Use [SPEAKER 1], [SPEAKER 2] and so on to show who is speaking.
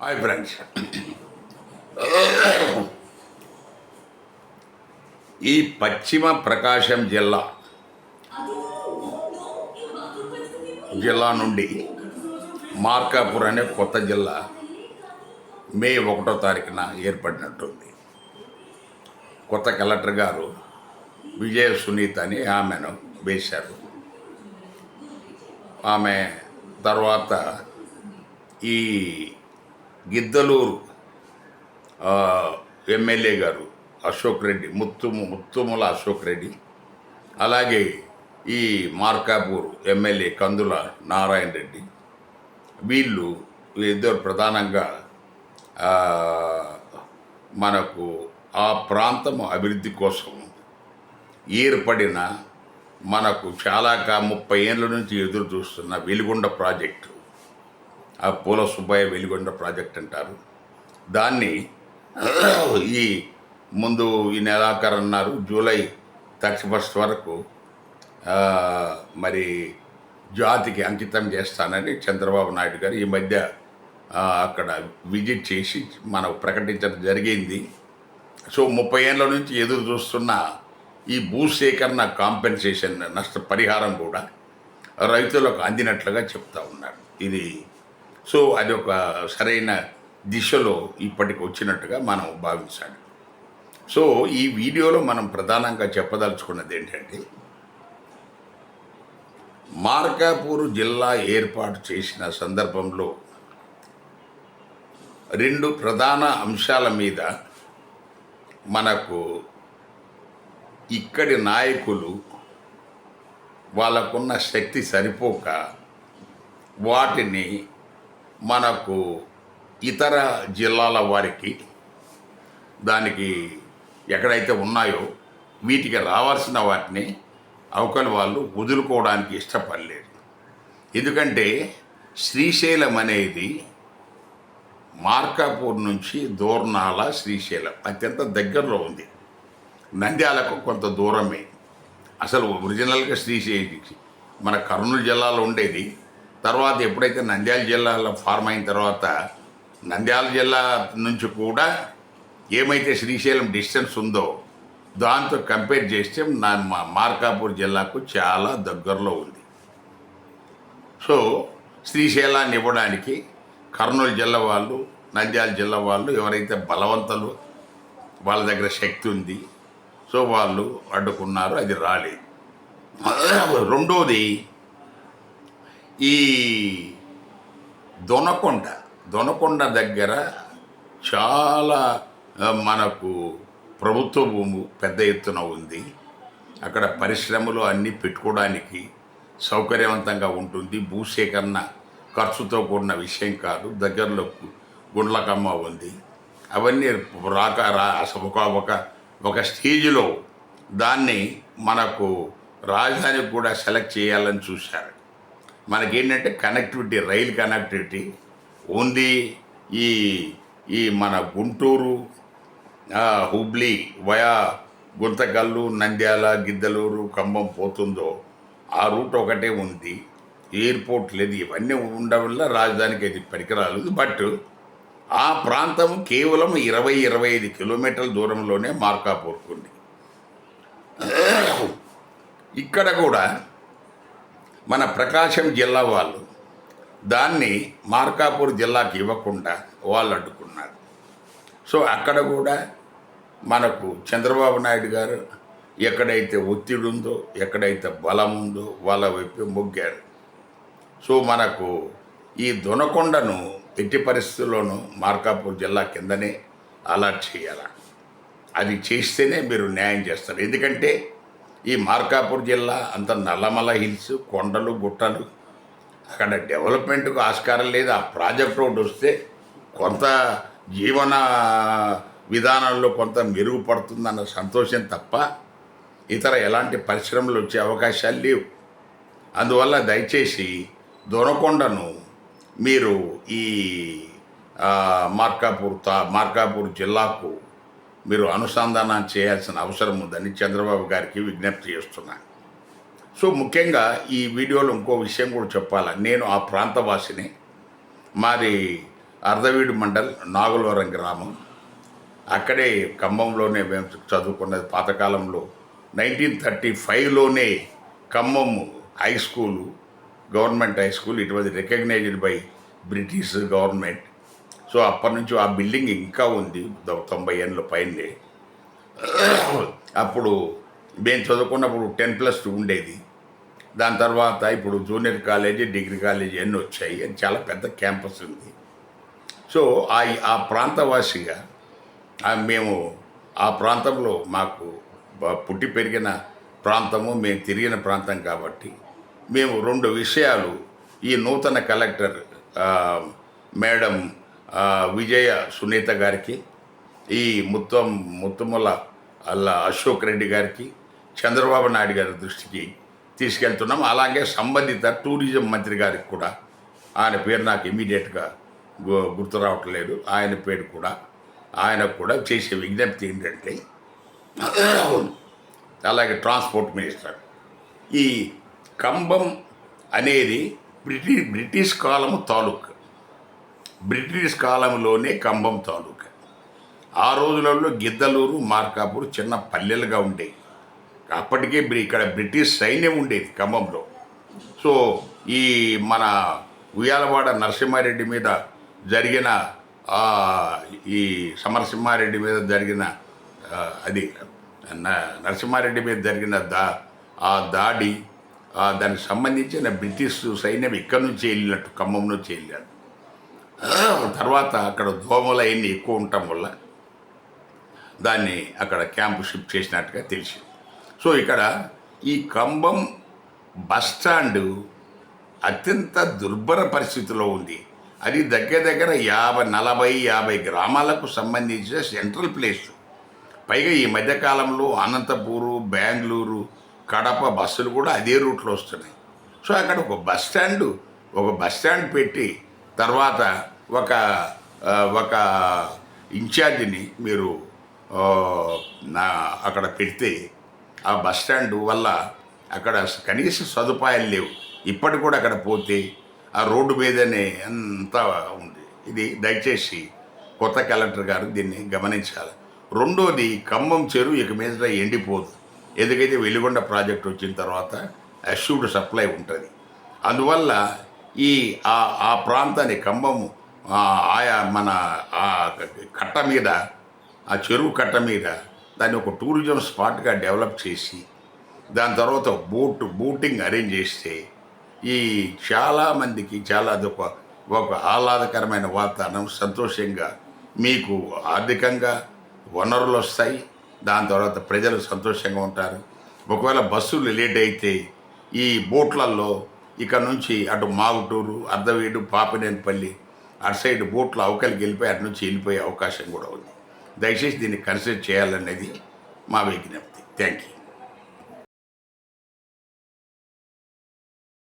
[SPEAKER 1] Hi friends, ఈ పశ్చిమ ప్రకాశం జిల్లా నుండి మార్కాపూర్ అనే కొత్త జిల్లా మే 1వ తారీఖున ఏర్పడినట్టుంది. కొత్త కలెక్టర్ గారు విజయ సునీత అని ఆమెను వేశారు. ఆమె తర్వాత ఈ గిద్దలూరు ఎమ్మెల్యే గారు అశోక్ రెడ్డి, ముత్తుముల అశోక్ రెడ్డి, అలాగే ఈ మార్కాపూర్ ఎమ్మెల్యే కందుల నారాయణ రెడ్డి, వీళ్ళు ఇద్దరు ప్రధానంగా మనకు ఆ ప్రాంతం అభివృద్ధి కోసం ఏర్పడిన మనకు చాలా 30 ఏళ్ళ నుంచి ఎదురు చూస్తున్న వెలిగొండ ప్రాజెక్టు, ఆ పూల సుబ్బయ్య వెలిగొండ ప్రాజెక్ట్ అంటారు దాన్ని. ఈ ముందు ఈ నెలాఖరు అన్నారు, జూలై 31 వరకు మరి జాతికి అంకితం చేస్తానని చంద్రబాబు నాయుడు గారు ఈ మధ్య అక్కడ విజిట్ చేసి మనకు ప్రకటించడం జరిగింది. సో 30 ఏళ్ళ నుంచి ఎదురు చూస్తున్న ఈ భూసేకరణ కాంపెన్సేషన్ నష్టపరిహారం కూడా రైతులకు అందినట్లుగా చెప్తా ఉన్నారు. ఇది సో అది ఒక సరైన దిశలో ఇప్పటికి వచ్చినట్టుగా మనం భావించాలి. సో ఈ వీడియోలో మనం ప్రధానంగా చెప్పదలుచుకున్నది ఏంటంటే, మార్కాపూర్ జిల్లా ఏర్పాటు చేసిన సందర్భంలో 2 ప్రధాన అంశాల మీద మనకు ఇక్కడి నాయకులు వాళ్ళకున్న శక్తి సరిపోక వాటిని మనకు ఇతర జిల్లాల వారికి దానికి ఎక్కడైతే ఉన్నాయో వీటికి రావాల్సిన వాటిని అవతలి వాళ్ళు వదులుకోవడానికి ఇష్టపడలేదు. ఎందుకంటే శ్రీశైలం అనేది మార్కాపూర్ నుంచి దూర్నాల శ్రీశైలం అత్యంత దగ్గరలో ఉంది. నంద్యాలకు కొంత దూరమే. అసలు ఒరిజినల్గా శ్రీశైలం మన కర్నూలు జిల్లాలో ఉండేది. తర్వాత ఎప్పుడైతే నంద్యాల జిల్లాలో ఫార్మ్ అయిన తర్వాత నంద్యాల జిల్లా నుంచి కూడా ఏమైతే శ్రీశైలం డిస్టెన్స్ ఉందో దాంతో కంపేర్ చేస్తే మార్కాపూర్ జిల్లాకు చాలా దగ్గరలో ఉంది. సో శ్రీశైలాన్ని ఇవ్వడానికి కర్నూలు జిల్లా వాళ్ళు, నంద్యాల జిల్లా వాళ్ళు ఎవరైతే బలవంతులు వాళ్ళ దగ్గర శక్తి ఉంది, సో వాళ్ళు అడ్డుకున్నారు, అది రాలేదు. రెండోది ఈ దొనకొండ దగ్గర చాలా మనకు ప్రభుత్వ భూమి పెద్ద ఎత్తున ఉంది. అక్కడ పరిశ్రమలు అన్నీ పెట్టుకోవడానికి సౌకర్యవంతంగా ఉంటుంది. భూసేకరణ ఖర్చుతో కూడిన విషయం కాదు. దగ్గరలో గుండ్లకమ్మ ఉంది. అవన్నీ అసలు ఒక స్టేజ్లో దాన్ని మనకు రాజధానికి కూడా సెలెక్ట్ చేయాలని చూశారు. మనకేంటంటే కనెక్టివిటీ, రైల్ కనెక్టివిటీ ఓన్లీ ఈ మన గుంటూరు, హుబ్లీ వయా గుంతకల్లు, నంద్యాల, గిద్దలూరు, ఖమ్మం పోతుందో ఆ రూట్ ఒకటే ఉంది. ఎయిర్పోర్ట్ లేదు. ఇవన్నీ ఉండడం వల్ల రాజధానికి అది పనికిరాలేదు. బట్ ఆ ప్రాంతం కేవలం 20-25 కిలోమీటర్ల దూరంలోనే మార్కాపూర్కు ఉంది. ఇక్కడ కూడా మన ప్రకాశం జిల్లా వాళ్ళు దాన్ని మార్కాపూర్ జిల్లాకి ఇవ్వకుండా వాళ్ళు అడ్డుకున్నారు. సో అక్కడ కూడా మనకు చంద్రబాబు నాయుడు గారు ఎక్కడైతే ఒత్తిడి ఉందో, ఎక్కడైతే బలం ఉందో వాళ్ళ వైపు మొగ్గారు. సో మనకు ఈ దొనకొండను ఎట్టి పరిస్థితుల్లోనూ మార్కాపూర్ జిల్లా కిందనే అలాట్ చేయాలి. అది చేస్తేనే మీరు న్యాయం చేస్తారు. ఎందుకంటే ఈ మార్కాపూర్ జిల్లా అంత నల్లమల హిల్స్, కొండలు, గుట్టలు, అక్కడ డెవలప్మెంట్కు ఆస్కారం లేదు. ఆ ప్రాజెక్ట్ రోడ్డు వస్తే కొంత జీవన విధానంలో కొంత మెరుగుపడుతుందన్న సంతోషం తప్ప ఇతర ఎలాంటి పరిశ్రమలు వచ్చే అవకాశాలు లేవు. అందువల్ల దయచేసి దొనకొండను మీరు ఈ మార్కాపూర్ జిల్లాకు మీరు అనుసంధానం చేయాల్సిన అవసరం ఉందని చంద్రబాబు గారికి విజ్ఞప్తి చేస్తున్నాను. సో ముఖ్యంగా ఈ వీడియోలో ఇంకో విషయం కూడా చెప్పాలి. నేను ఆ ప్రాంతవాసిని. మరి అర్ధవీడు మండల్ నాగులవరం గ్రామం. అక్కడే ఖమ్మంలోనే మేము చదువుకున్నది. పాతకాలంలో 1935లోనే Khammam high school, government high school, it was recognised by British government. So అప్పటి నుంచి ఆ బిల్డింగ్ ఇంకా ఉంది, 90 ఏళ్ళ పైనే. అప్పుడు మేము చదువుకున్నప్పుడు 10+2 ఉండేది. దాని తర్వాత ఇప్పుడు జూనియర్ కాలేజీ, డిగ్రీ కాలేజీ అన్నీ వచ్చాయి. అది చాలా పెద్ద క్యాంపస్ ఉంది. సో ఆ ప్రాంతవాసిగా మేము ఆ ప్రాంతంలో మాకు పుట్టి పెరిగిన ప్రాంతము, మేము తిరిగిన ప్రాంతం కాబట్టి మేము 2 విషయాలు ఈ నూతన కలెక్టర్ మేడం విజయ సునీత గారికి, ఈ ముత్తుముల అశోక్ రెడ్డి గారికి, చంద్రబాబు నాయుడు గారి దృష్టికి తీసుకెళ్తున్నాం. అలాగే సంబంధిత టూరిజం మంత్రి గారికి కూడా, ఆయన పేరు నాకు ఇమీడియట్గా గుర్తు రావట్లేదు, ఆయన పేరు కూడా, ఆయనకు కూడా చేసే విజ్ఞప్తి ఏంటంటే, అలాగే ట్రాన్స్పోర్ట్ మినిస్టర్, ఈ ఖమ్మం అనేది బ్రిటిష్ కాలము తాలూకా, బ్రిటిష్ కాలంలోనే ఖమ్మం తాలూకా. ఆ రోజులలో గిద్దలూరు, మార్కాపూర్ చిన్న పల్లెలుగా ఉండేవి. అప్పటికే ఇక్కడ బ్రిటిష్ సైన్యం ఉండేది ఖమ్మంలో. సో ఈ మన ఉయ్యాలవాడ నరసింహారెడ్డి మీద జరిగిన ఈ సమరసింహారెడ్డి మీద జరిగిన అది నరసింహారెడ్డి మీద జరిగిన ఆ దాడి, దానికి సంబంధించిన బ్రిటిష్ సైన్యం ఇక్కడి నుంచి వెళ్ళినట్టు, ఖమ్మం నుంచి వెళ్ళాడు. తర్వాత అక్కడ దోమలు అవన్నీ ఎక్కువ ఉండటం వల్ల దాన్ని అక్కడ క్యాంపు షిఫ్ట్ చేసినట్టుగా తెలిసింది. సో ఇక్కడ ఈ ఖమ్మం బస్టాండు అత్యంత దుర్భర పరిస్థితిలో ఉంది. అది దగ్గర 40-50 గ్రామాలకు సంబంధించిన సెంట్రల్ ప్లేస్. పైగా ఈ మధ్యకాలంలో అనంతపూరు, బెంగళూరు, కడప బస్సులు కూడా అదే రూట్లో వస్తున్నాయి. సో అక్కడ ఒక బస్ స్టాండ్ పెట్టి తర్వాత ఒక ఇన్ఛార్జిని మీరు అక్కడ పెడితే, ఆ బస్ స్టాండ్ వల్ల అక్కడ కనీస సదుపాయాలు లేవు. ఇప్పటికి కూడా అక్కడ పోతే ఆ రోడ్డు మీదనే అంతా ఉంది. ఇది దయచేసి కొత్త కలెక్టర్ గారు దీన్ని గమనించాలి. రెండోది, ఖమ్మం చెరువు ఇక మీద ఎండిపోదు. ఎందుకైతే వెలిగొండ ప్రాజెక్ట్ వచ్చిన తర్వాత అష్యూర్డ్ సప్లై ఉంటుంది. అందువల్ల ఆ ప్రాంతాన్ని ఖమ్మము ఆయా మన కట్ట మీద, ఆ చెరువు కట్ట మీద దాన్ని ఒక టూరిజం స్పాట్గా డెవలప్ చేసి దాని తర్వాత బోటింగ్ అరేంజ్ చేస్తే ఈ చాలామందికి ఒక ఆహ్లాదకరమైన వాతావరణం, సంతోషంగా మీకు ఆర్థికంగా వనరులు వస్తాయి. దాని తర్వాత ప్రజలు సంతోషంగా ఉంటారు. ఒకవేళ బస్సులు లేట్ అయితే ఈ బోట్లలో ఇక్కడ నుంచి అటు మాగుటూరు, అర్ధవీడు, పాపినేనిపల్లి అటు సైడ్ బోట్లు అవకలికి వెళ్ళిపోయి అటు నుంచి వెళ్ళిపోయే అవకాశం కూడా ఉంది. దయచేసి దీన్ని కన్సిడర్ చేయాలనేది మా విజ్ఞప్తి. Thank you.